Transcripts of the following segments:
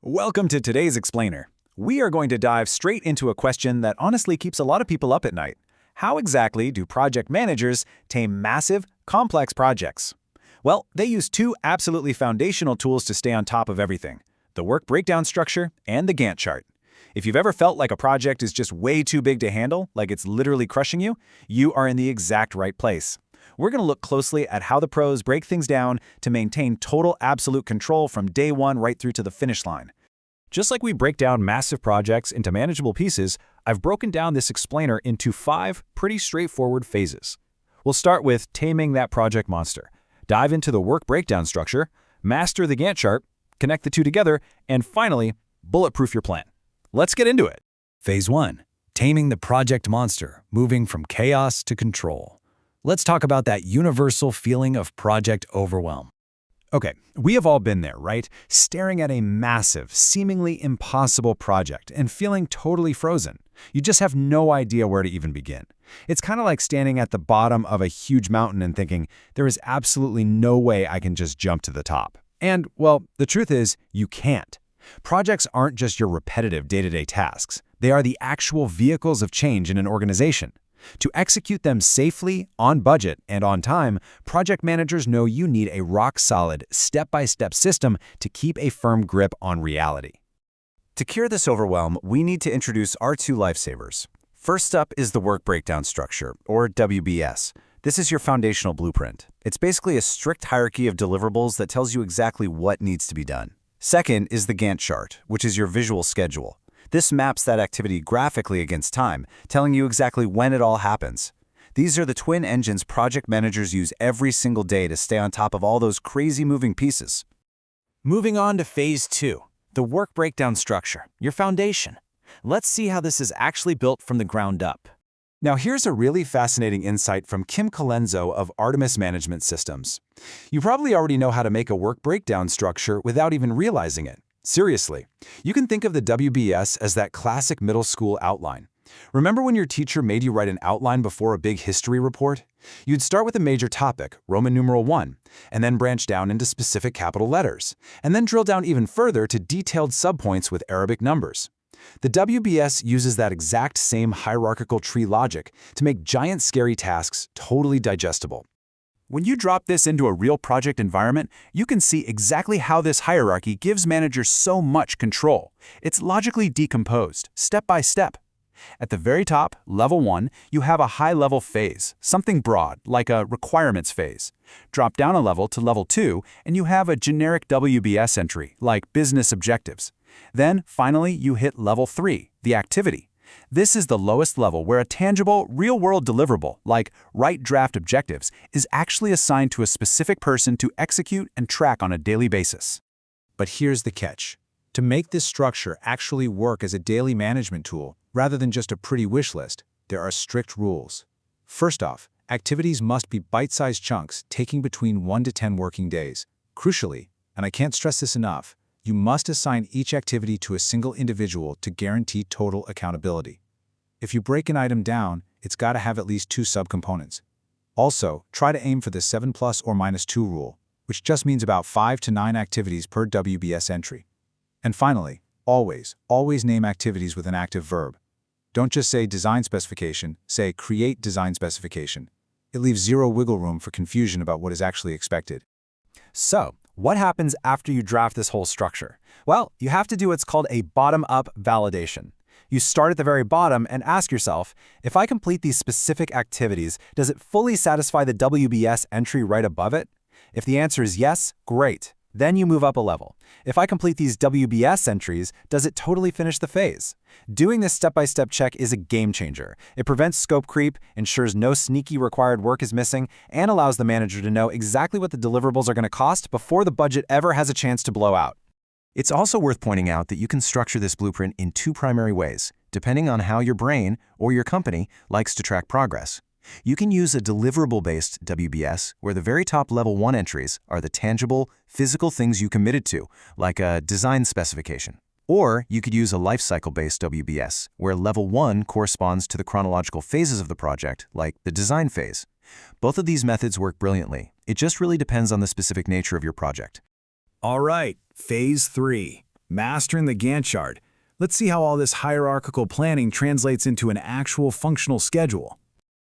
Welcome to today's Explainer. We are going to dive straight into a question that honestly keeps a lot of people up at night. How exactly do project managers tame massive, complex projects? Well, they use two absolutely foundational tools to stay on top of everything: the work breakdown structure and the Gantt chart. If you've ever felt like a project is just way too big to handle, like it's literally crushing you, you are in the exact right place. We're going to look closely at how the pros break things down to maintain total absolute control from day one right through to the finish line. Just like we break down massive projects into manageable pieces, I've broken down this explainer into 5 pretty straightforward phases. We'll start with taming that project monster, dive into the work breakdown structure, master the Gantt chart, connect the two together, and finally, bulletproof your plan. Let's get into it. Phase 1. Taming the project monster, moving from chaos to control. Let's talk about that universal feeling of project overwhelm. Okay, we have all been there, right? Staring at a massive, seemingly impossible project and feeling totally frozen. You just have no idea where to even begin. It's kind of like standing at the bottom of a huge mountain and thinking, there is absolutely no way I can just jump to the top. And, well, the truth is, you can't. Projects aren't just your repetitive day-to-day tasks. They are the actual vehicles of change in an organization. To execute them safely, on budget, and on time, project managers know you need a rock-solid, step-by-step system to keep a firm grip on reality. To cure this overwhelm, we need to introduce our two lifesavers. First up is the work breakdown structure, or WBS. This is your foundational blueprint. It's basically a strict hierarchy of deliverables that tells you exactly what needs to be done. Second is the Gantt chart, which is your visual schedule. This maps that activity graphically against time, telling you exactly when it all happens. These are the twin engines project managers use every single day to stay on top of all those crazy moving pieces. Moving on to Phase 2, the work breakdown structure, your foundation. Let's see how this is actually built from the ground up. Now here's a really fascinating insight from Kim Colenso of Artemis Management Systems. You probably already know how to make a work breakdown structure without even realizing it. Seriously, you can think of the WBS as that classic middle school outline. Remember when your teacher made you write an outline before a big history report? You'd start with a major topic, Roman numeral 1, and then branch down into specific capital letters, and then drill down even further to detailed subpoints with Arabic numbers. The WBS uses that exact same hierarchical tree logic to make giant scary tasks totally digestible. When you drop this into a real project environment, you can see exactly how this hierarchy gives managers so much control. It's logically decomposed, step by step. At the very top, level 1, you have a high-level phase, something broad, like a requirements phase. Drop down a level to level 2, and you have a generic WBS entry, like business objectives. Then, finally, you hit level 3, the activity. This is the lowest level where a tangible, real-world deliverable, like write draft objectives, is actually assigned to a specific person to execute and track on a daily basis. But here's the catch. To make this structure actually work as a daily management tool, rather than just a pretty wish list, there are strict rules. First off, activities must be bite-sized chunks taking between 1 to 10 working days. Crucially, and I can't stress this enough, you must assign each activity to a single individual to guarantee total accountability. If you break an item down, it's got to have at least 2 subcomponents. Also, try to aim for the 7 plus or minus 2 rule, which just means about 5 to 9 activities per WBS entry. And finally, always name activities with an active verb. Don't just say design specification, say create design specification. It leaves zero wiggle room for confusion about what is actually expected. So, what happens after you draft this whole structure? Well, you have to do what's called a bottom-up validation. You start at the very bottom and ask yourself, if I complete these specific activities, does it fully satisfy the WBS entry right above it? If the answer is yes, great. Then you move up a level. If I complete these WBS entries, does it totally finish the phase? Doing this step-by-step check is a game changer. It prevents scope creep, ensures no sneaky required work is missing, and allows the manager to know exactly what the deliverables are going to cost before the budget ever has a chance to blow out. It's also worth pointing out that you can structure this blueprint in 2 primary ways, depending on how your brain or your company likes to track progress. You can use a deliverable-based WBS where the very top level 1 entries are the tangible, physical things you committed to, like a design specification. Or you could use a lifecycle-based WBS where level 1 corresponds to the chronological phases of the project, like the design phase. Both of these methods work brilliantly. It just really depends on the specific nature of your project. All right, Phase 3. Mastering the Gantt chart. Let's see how all this hierarchical planning translates into an actual functional schedule.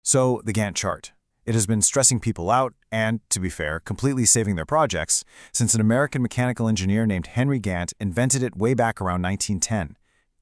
So, the Gantt chart. It has been stressing people out and, to be fair, completely saving their projects since an American mechanical engineer named Henry Gantt invented it way back around 1910.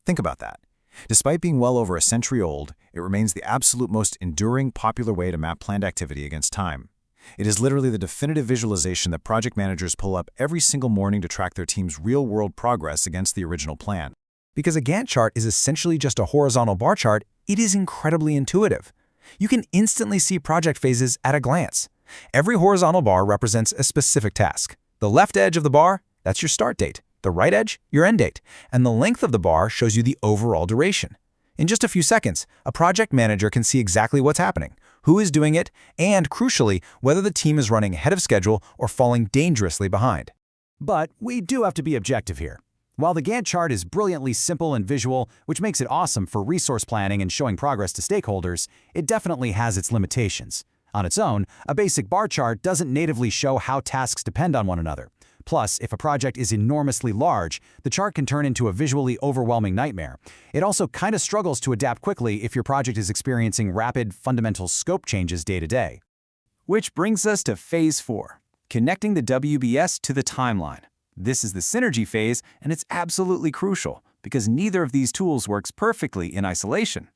Think about that. Despite being well over a century old, it remains the absolute most enduring, popular way to map planned activity against time. It is literally the definitive visualization that project managers pull up every single morning to track their team's real-world progress against the original plan. Because a Gantt chart is essentially just a horizontal bar chart, it is incredibly intuitive. You can instantly see project phases at a glance. Every horizontal bar represents a specific task. The left edge of the bar, that's your start date. The right edge, your end date. And the length of the bar shows you the overall duration. In just a few seconds, a project manager can see exactly what's happening, who is doing it, and, crucially, whether the team is running ahead of schedule or falling dangerously behind. But we do have to be objective here. While the Gantt chart is brilliantly simple and visual, which makes it awesome for resource planning and showing progress to stakeholders, it definitely has its limitations. On its own, a basic bar chart doesn't natively show how tasks depend on one another. Plus, if a project is enormously large, the chart can turn into a visually overwhelming nightmare. It also kind of struggles to adapt quickly if your project is experiencing rapid, fundamental scope changes day to day. Which brings us to Phase 4, connecting the WBS to the timeline. This is the synergy phase, and it's absolutely crucial because neither of these tools works perfectly in isolation.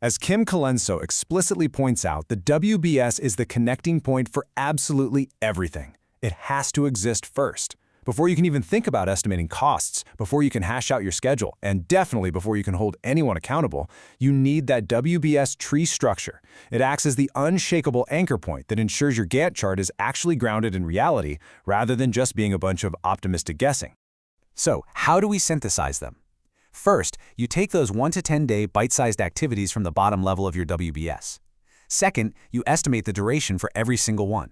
As Kim Colenso explicitly points out, the WBS is the connecting point for absolutely everything. It has to exist first. Before you can even think about estimating costs, before you can hash out your schedule, and definitely before you can hold anyone accountable, you need that WBS tree structure. It acts as the unshakable anchor point that ensures your Gantt chart is actually grounded in reality rather than just being a bunch of optimistic guessing. So, how do we synthesize them? First, you take those 1 to 10 day bite-sized activities from the bottom level of your WBS. Second, you estimate the duration for every single one.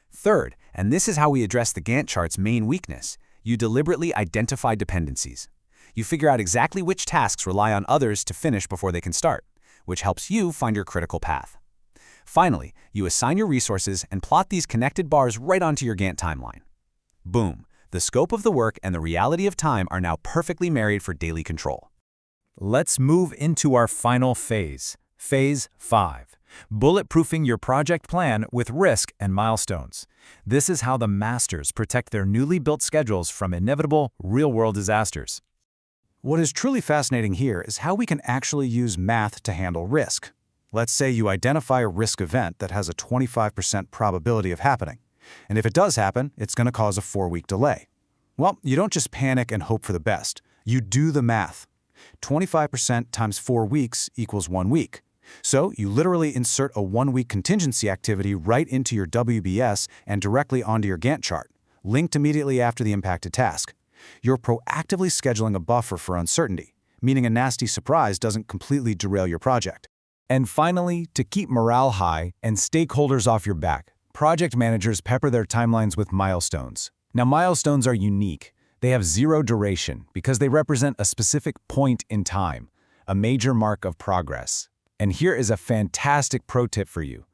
Third, and this is how we address the Gantt chart's main weakness, you deliberately identify dependencies. You figure out exactly which tasks rely on others to finish before they can start, which helps you find your critical path. Finally, you assign your resources and plot these connected bars right onto your Gantt timeline. Boom! The scope of the work and the reality of time are now perfectly married for daily control. Let's move into our final phase, Phase 5. Bulletproofing your project plan with risk and milestones. This is how the masters protect their newly built schedules from inevitable, real-world disasters. What is truly fascinating here is how we can actually use math to handle risk. Let's say you identify a risk event that has a 25% probability of happening. And if it does happen, it's going to cause a 4-week delay. Well, you don't just panic and hope for the best. You do the math. 25% times 4 weeks equals 1 week. So you literally insert a 1-week contingency activity right into your WBS and directly onto your Gantt chart, linked immediately after the impacted task. You're proactively scheduling a buffer for uncertainty, meaning a nasty surprise doesn't completely derail your project. And finally, to keep morale high and stakeholders off your back, project managers pepper their timelines with milestones. Now, milestones are unique. They have 0 duration because they represent a specific point in time, a major mark of progress. And here is a fantastic pro tip for you.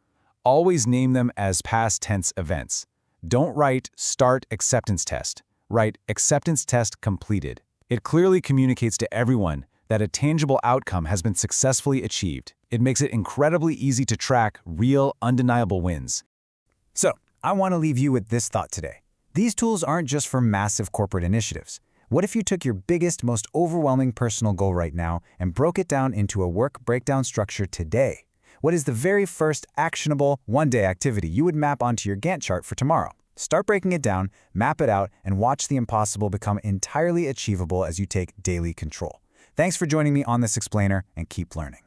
Always name them as past tense events. Don't write start acceptance test. Write acceptance test completed. It clearly communicates to everyone that a tangible outcome has been successfully achieved. It makes it incredibly easy to track real, undeniable wins. So, I want to leave you with this thought today. These tools aren't just for massive corporate initiatives. What if you took your biggest, most overwhelming personal goal right now and broke it down into a work breakdown structure today? What is the very first actionable, one-day activity you would map onto your Gantt chart for tomorrow? Start breaking it down, map it out, and watch the impossible become entirely achievable as you take daily control. Thanks for joining me on this explainer, and keep learning.